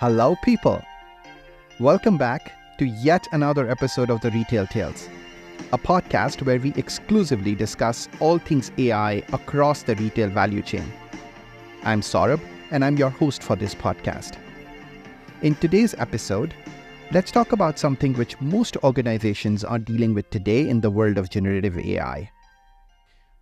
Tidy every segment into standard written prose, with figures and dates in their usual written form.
Hello, people. Welcome back to yet another episode of the Retail Tales, a podcast where we exclusively discuss all things AI across the retail value chain. I'm Saurabh, and I'm your host for this podcast. In today's episode, let's talk about something which most organizations are dealing with today in the world of generative AI.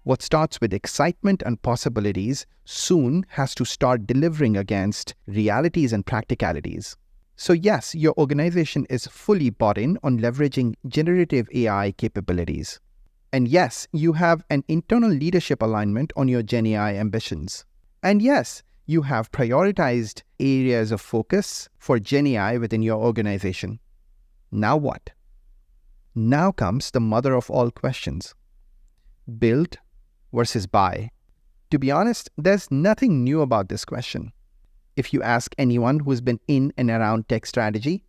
What starts with excitement and possibilities soon has to start delivering against realities and practicalities. So yes, your organization is fully bought in on leveraging generative AI capabilities. And yes, you have an internal leadership alignment on your GenAI ambitions. And yes, you have prioritized areas of focus for GenAI within your organization. Now what? Now comes the mother of all questions. Build versus buy. To be honest, there's nothing new about this question. If you ask anyone who's been in and around tech strategy,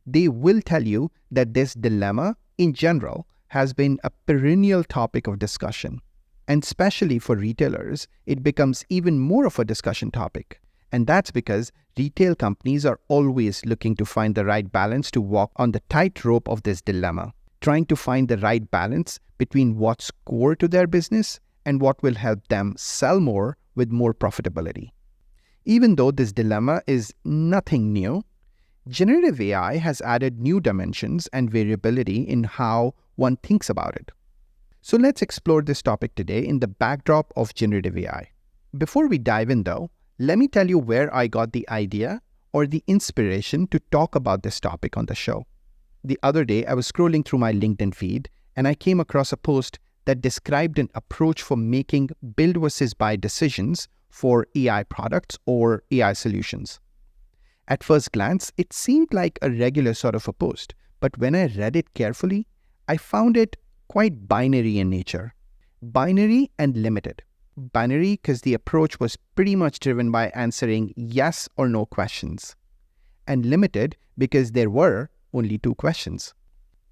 they will tell you that this dilemma, in general, has been a perennial topic of discussion. And especially for retailers, it becomes even more of a discussion topic. And that's because retail companies are always looking to find the right balance to walk on the tightrope of this dilemma, trying to find the right balance between what's core to their business and what will help them sell more with more profitability. Even though this dilemma is nothing new, generative AI has added new dimensions and variability in how one thinks about it. So let's explore this topic today in the backdrop of generative AI. Before we dive in though, let me tell you where I got the idea or the inspiration to talk about this topic on the show. The other day, I was scrolling through my LinkedIn feed and I came across a post that described an approach for making build versus buy decisions for AI products or AI solutions. At first glance, it seemed like a regular sort of a post, but when I read it carefully, I found it quite binary in nature. Binary and limited. Binary because the approach was pretty much driven by answering yes or no questions. And limited because there were only two questions: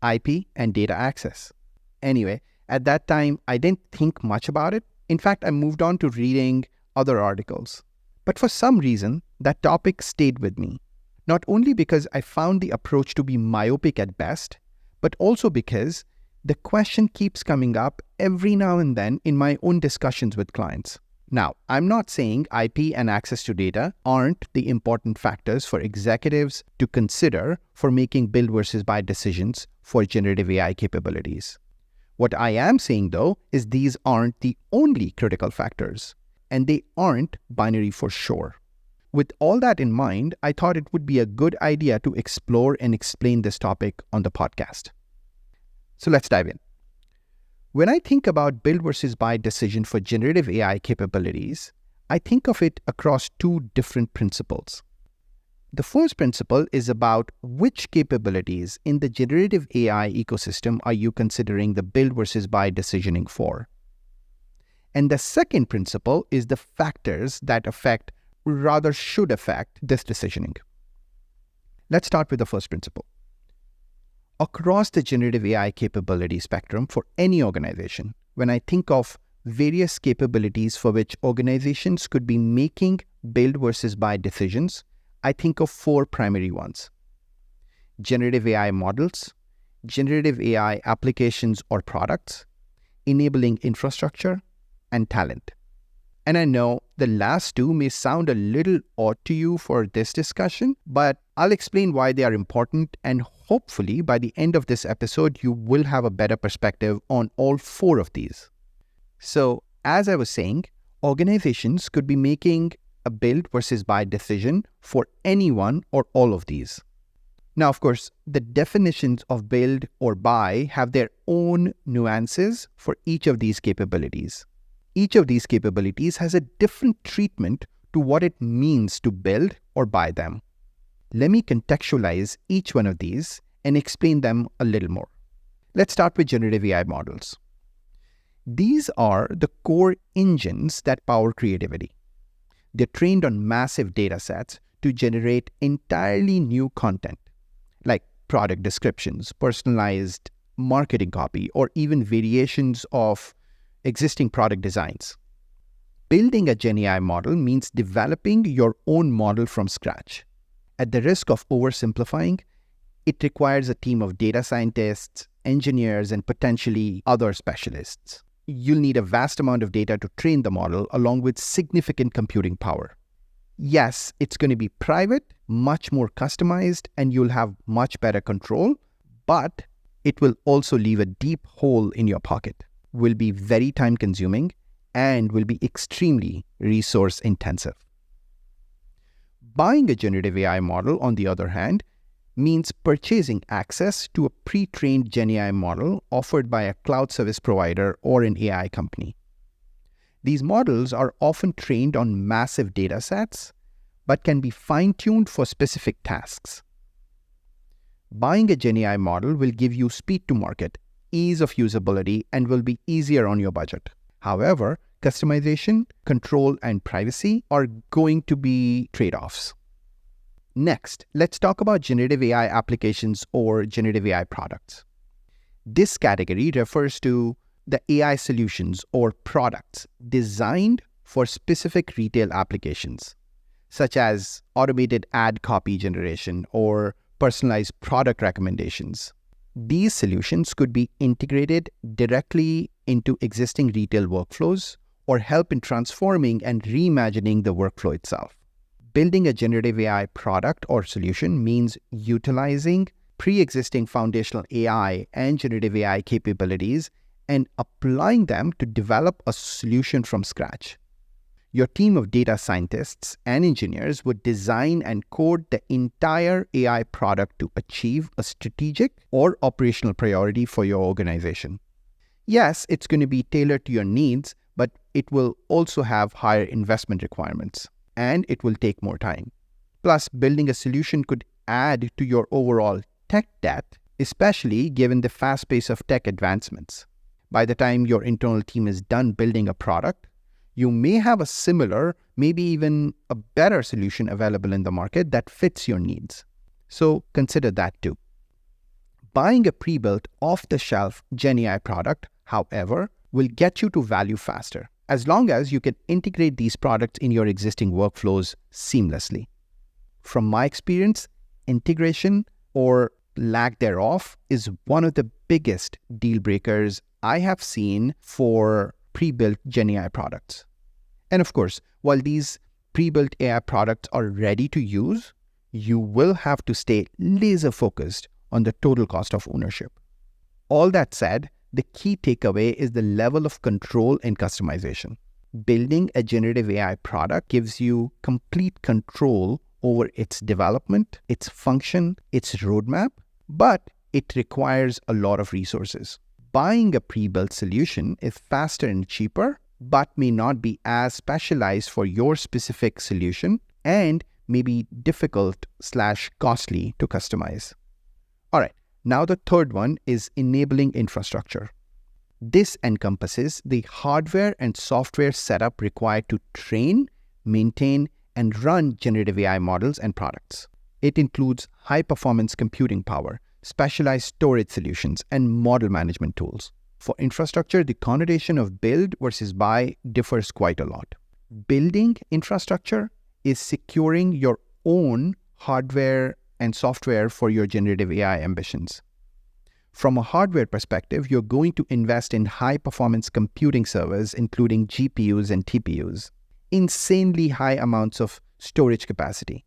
IP and data access. Anyway, at that time, I didn't think much about it. In fact, I moved on to reading other articles. But for some reason, that topic stayed with me. Not only because I found the approach to be myopic at best, but also because the question keeps coming up every now and then in my own discussions with clients. Now, I'm not saying IP and access to data aren't the important factors for executives to consider for making build versus buy decisions for generative AI capabilities. What I am saying, though, is these aren't the only critical factors, and they aren't binary for sure. With all that in mind, I thought it would be a good idea to explore and explain this topic on the podcast. So let's dive in. When I think about build versus buy decision for generative AI capabilities, I think of it across two different principles. The first principle is about which capabilities in the generative AI ecosystem are you considering the build versus buy decisioning for. And the second principle is the factors that affect, rather should affect, this decisioning. Let's start with the first principle. Across the generative AI capability spectrum for any organization, when I think of various capabilities for which organizations could be making build versus buy decisions, I think of four primary ones: generative AI models, generative AI applications or products, enabling infrastructure, and talent. And I know the last two may sound a little odd to you for this discussion, but I'll explain why they are important, and hopefully by the end of this episode, you will have a better perspective on all four of these. So, as I was saying, organizations could be making a build versus buy decision for any one or all of these. Now, of course, the definitions of build or buy have their own nuances for each of these capabilities. Each of these capabilities has a different treatment to what it means to build or buy them. Let me contextualize each one of these and explain them a little more. Let's start with generative AI models. These are the core engines that power creativity. They're trained on massive data sets to generate entirely new content, like product descriptions, personalized marketing copy, or even variations of existing product designs. Building a GenAI model means developing your own model from scratch. At the risk of oversimplifying, it requires a team of data scientists, engineers, and potentially other specialists. You'll need a vast amount of data to train the model, along with significant computing power. Yes, it's going to be private, much more customized, and you'll have much better control, but it will also leave a deep hole in your pocket, will be very time-consuming, and will be extremely resource-intensive. Buying a generative AI model, on the other hand, means purchasing access to a pre-trained GenAI model offered by a cloud service provider or an AI company. These models are often trained on massive data sets, but can be fine-tuned for specific tasks. Buying a GenAI model will give you speed to market, ease of usability, and will be easier on your budget. However, customization, control, and privacy are going to be trade-offs. Next, let's talk about generative AI applications or generative AI products. This category refers to the AI solutions or products designed for specific retail applications, such as automated ad copy generation or personalized product recommendations. These solutions could be integrated directly into existing retail workflows or help in transforming and reimagining the workflow itself. Building a generative AI product or solution means utilizing pre-existing foundational AI and generative AI capabilities and applying them to develop a solution from scratch. Your team of data scientists and engineers would design and code the entire AI product to achieve a strategic or operational priority for your organization. Yes, it's going to be tailored to your needs, but it will also have higher investment requirements, and it will take more time. Plus, building a solution could add to your overall tech debt, especially given the fast pace of tech advancements. By the time your internal team is done building a product, you may have a similar, maybe even a better solution available in the market that fits your needs. So consider that too. Buying a pre-built, off-the-shelf GenAI product, however, will get you to value faster, as long as you can integrate these products in your existing workflows seamlessly. From my experience, integration or lack thereof is one of the biggest deal breakers I have seen for pre-built GenAI products. And of course, while these pre-built AI products are ready to use, you will have to stay laser-focused on the total cost of ownership. All that said, the key takeaway is the level of control and customization. Building a generative AI product gives you complete control over its development, its function, its roadmap, but it requires a lot of resources. Buying a pre-built solution is faster and cheaper, but may not be as specialized for your specific solution and may be difficult/costly to customize. All right, now the third one is enabling infrastructure. This encompasses the hardware and software setup required to train, maintain, and run generative AI models and products. It includes high-performance computing power, specialized storage solutions, and model management tools. For infrastructure, the connotation of build versus buy differs quite a lot. Building infrastructure is securing your own hardware and software for your generative AI ambitions. From a hardware perspective, you're going to invest in high-performance computing servers, including GPUs and TPUs, insanely high amounts of storage capacity.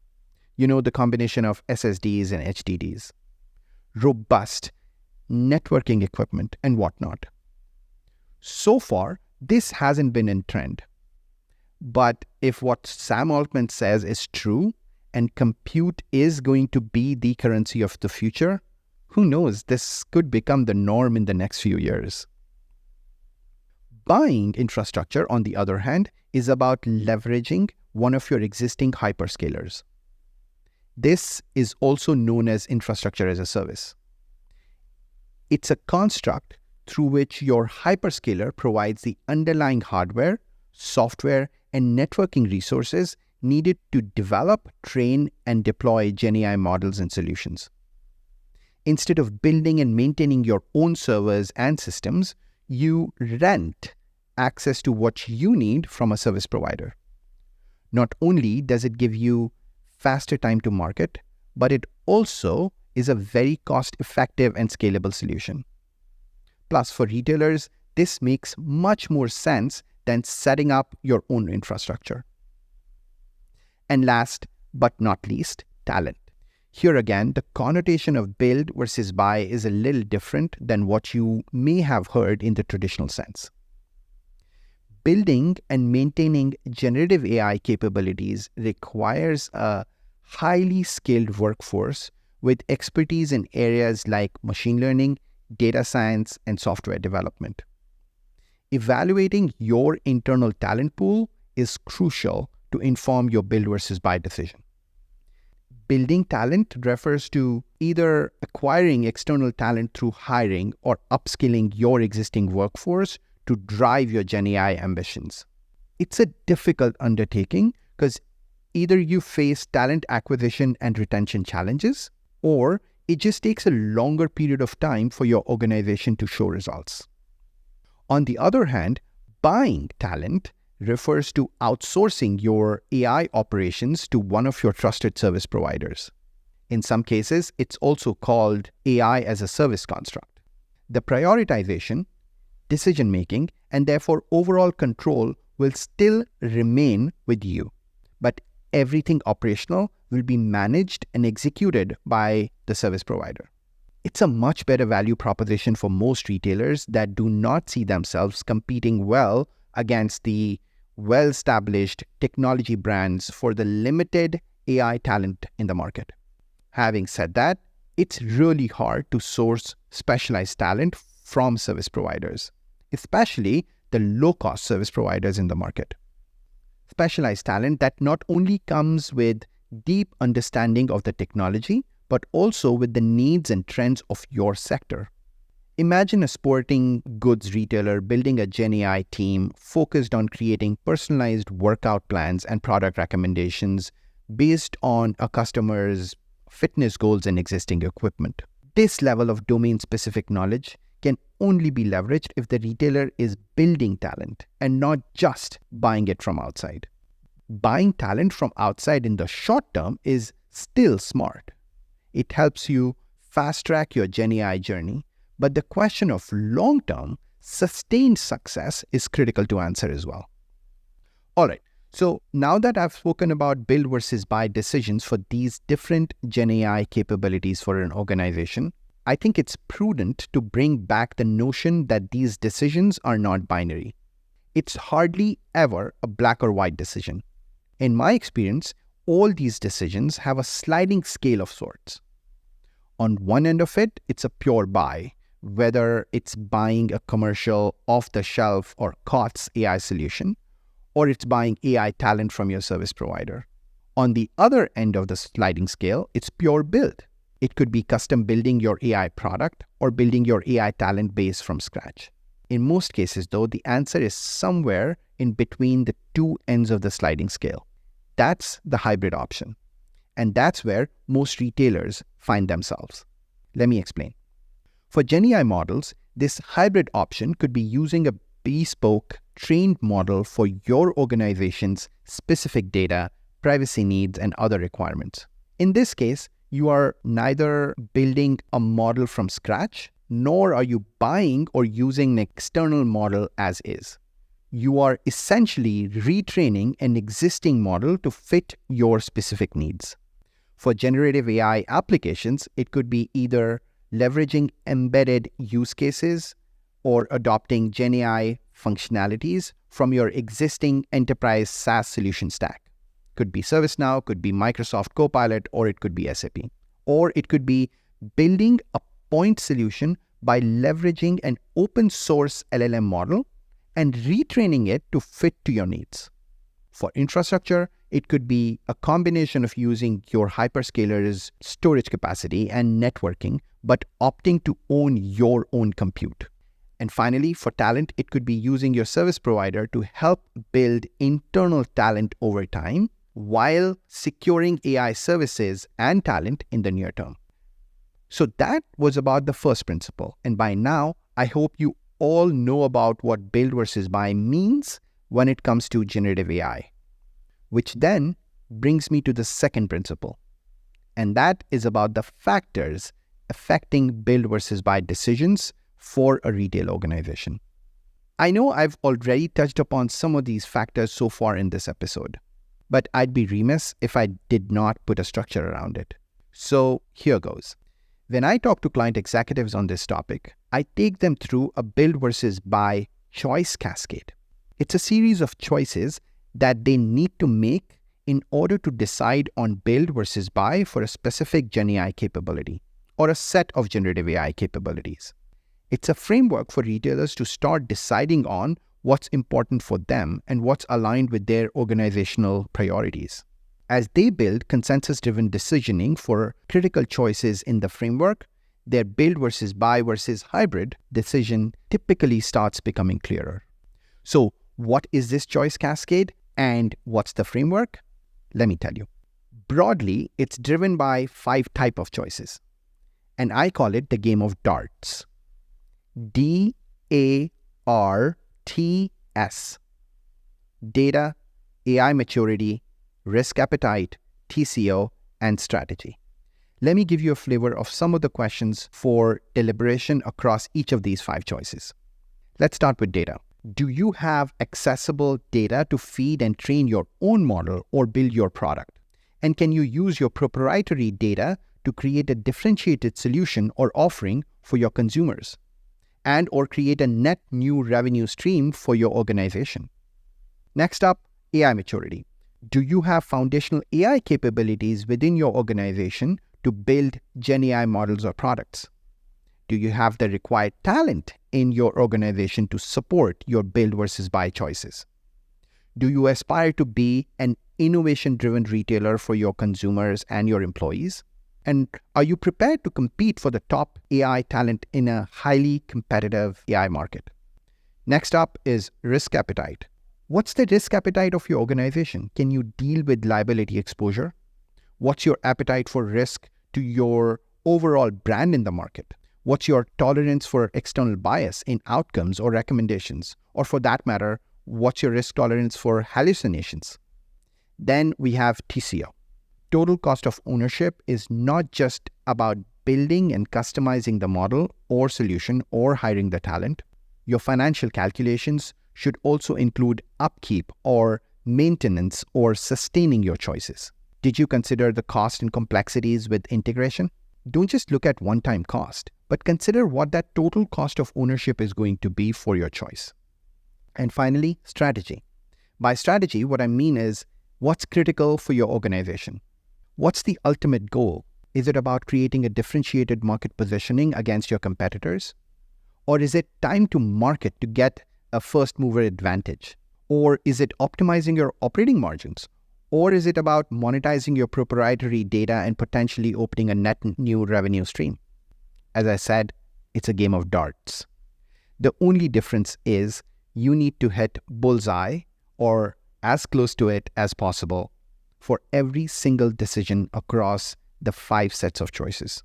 You know, the combination of SSDs and HDDs, robust networking equipment, and whatnot. So far, this hasn't been in trend. But if what Sam Altman says is true, and compute is going to be the currency of the future, who knows, this could become the norm in the next few years. Buying infrastructure, on the other hand, is about leveraging one of your existing hyperscalers. This is also known as infrastructure as a service. It's a construct through which your hyperscaler provides the underlying hardware, software, and networking resources needed to develop, train, and deploy GenAI models and solutions. Instead of building and maintaining your own servers and systems, you rent access to what you need from a service provider. Not only does it give you faster time to market, but it also is a very cost-effective and scalable solution. Plus, for retailers, this makes much more sense than setting up your own infrastructure. And last but not least, talent. Here again, the connotation of build versus buy is a little different than what you may have heard in the traditional sense. Building and maintaining generative AI capabilities requires a highly skilled workforce with expertise in areas like machine learning, data science, and software development. Evaluating your internal talent pool is crucial to inform your build versus buy decision. Building talent refers to either acquiring external talent through hiring or upskilling your existing workforce to drive your GenAI ambitions. It's a difficult undertaking because either you face talent acquisition and retention challenges, or it just takes a longer period of time for your organization to show results. On the other hand, buying talent refers to outsourcing your AI operations to one of your trusted service providers. In some cases, it's also called AI as a service construct. The prioritization, decision-making, and therefore overall control will still remain with you, but everything operational will be managed and executed by the service provider. It's a much better value proposition for most retailers that do not see themselves competing well against the well-established technology brands for the limited AI talent in the market. Having said that, it's really hard to source specialized talent from service providers, especially the low-cost service providers in the market. Specialized talent that not only comes with deep understanding of the technology, but also with the needs and trends of your sector. Imagine a sporting goods retailer building a GenAI team focused on creating personalized workout plans and product recommendations based on a customer's fitness goals and existing equipment. This level of domain-specific knowledge can only be leveraged if the retailer is building talent and not just buying it from outside. Buying talent from outside in the short term is still smart. It helps you fast-track your GenAI journey, but the question of long-term, sustained success is critical to answer as well. All right, so now that I've spoken about build versus buy decisions for these different GenAI capabilities for an organization, I think it's prudent to bring back the notion that these decisions are not binary. It's hardly ever a black or white decision. In my experience, all these decisions have a sliding scale of sorts. On one end of it, it's a pure buy, whether it's buying a commercial off-the-shelf or COTS AI solution, or it's buying AI talent from your service provider. On the other end of the sliding scale, it's pure build. It could be custom building your AI product or building your AI talent base from scratch. In most cases, though, the answer is somewhere in between the two ends of the sliding scale. That's the hybrid option. And that's where most retailers find themselves. Let me explain. For GenAI models, this hybrid option could be using a bespoke trained model for your organization's specific data, privacy needs, and other requirements. In this case, you are neither building a model from scratch, nor are you buying or using an external model as is. You are essentially retraining an existing model to fit your specific needs. For generative AI applications, it could be either leveraging embedded use cases or adopting GenAI functionalities from your existing enterprise SaaS solution stack. Could be ServiceNow, could be Microsoft Copilot, or it could be SAP. Or it could be building a point solution by leveraging an open source LLM model and retraining it to fit to your needs. For infrastructure, it could be a combination of using your hyperscaler's storage capacity and networking, but opting to own your own compute. And finally, for talent, it could be using your service provider to help build internal talent over time while securing AI services and talent in the near term. So that was about the first principle. And by now, I hope you all know about what build versus buy means when it comes to generative AI, which then brings me to the second principle, and that is about the factors affecting build versus buy decisions for a retail organization. I know I've already touched upon some of these factors so far in this episode, but I'd be remiss if I did not put a structure around it. So here goes. When I talk to client executives on this topic, I take them through a build versus buy choice cascade. It's a series of choices that they need to make in order to decide on build versus buy for a specific GenAI capability or a set of generative AI capabilities. It's a framework for retailers to start deciding on what's important for them and what's aligned with their organizational priorities. As they build consensus-driven decisioning for critical choices in the framework, their build versus buy versus hybrid decision typically starts becoming clearer. So, what is this choice cascade and what's the framework? Let me tell you. Broadly, it's driven by 5 types of choices, and I call it the game of darts. DARTS. Data, AI maturity, risk appetite, TCO, and strategy. Let me give you a flavor of some of the questions for deliberation across each of these 5 choices. Let's start with data. Do you have accessible data to feed and train your own model or build your product? And can you use your proprietary data to create a differentiated solution or offering for your consumers? And or create a net new revenue stream for your organization? Next up, AI maturity. Do you have foundational AI capabilities within your organization to build GenAI models or products? Do you have the required talent in your organization to support your build versus buy choices? Do you aspire to be an innovation-driven retailer for your consumers and your employees? And are you prepared to compete for the top AI talent in a highly competitive AI market? Next up is risk appetite. What's the risk appetite of your organization? Can you deal with liability exposure? What's your appetite for risk to your overall brand in the market? What's your tolerance for external bias in outcomes or recommendations? Or for that matter, what's your risk tolerance for hallucinations? Then we have TCO. Total cost of ownership is not just about building and customizing the model or solution or hiring the talent. Your financial calculations should also include upkeep or maintenance or sustaining your choices. Did you consider the cost and complexities with integration? Don't just look at one-time cost, but consider what that total cost of ownership is going to be for your choice. And finally, strategy. By strategy, what I mean is what's critical for your organization. What's the ultimate goal? Is it about creating a differentiated market positioning against your competitors? Or is it time to market to get a first mover advantage? Or is it optimizing your operating margins? Or is it about monetizing your proprietary data and potentially opening a net new revenue stream? As I said, it's a game of darts. The only difference is you need to hit bullseye or as close to it as possible for every single decision across the 5 sets of choices.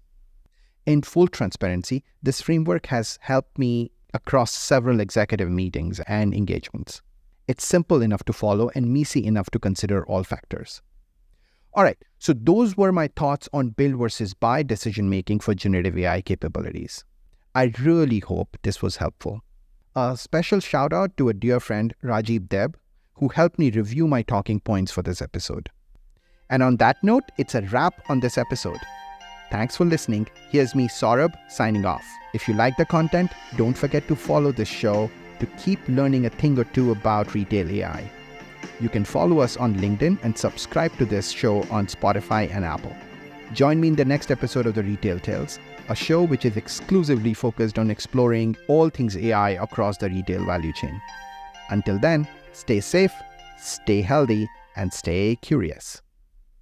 In full transparency, this framework has helped me across several executive meetings and engagements. It's simple enough to follow and meaty enough to consider all factors. All right, so those were my thoughts on build versus buy decision-making for generative AI capabilities. I really hope this was helpful. A special shout out to a dear friend, Rajiv Deb, who helped me review my talking points for this episode. And on that note, it's a wrap on this episode. Thanks for listening. Here's me, Saurabh, signing off. If you like the content, don't forget to follow this show to keep learning a thing or two about retail AI. You can follow us on LinkedIn and subscribe to this show on Spotify and Apple. Join me in the next episode of The Retail Tales, a show which is exclusively focused on exploring all things AI across the retail value chain. Until then, stay safe, stay healthy, and stay curious.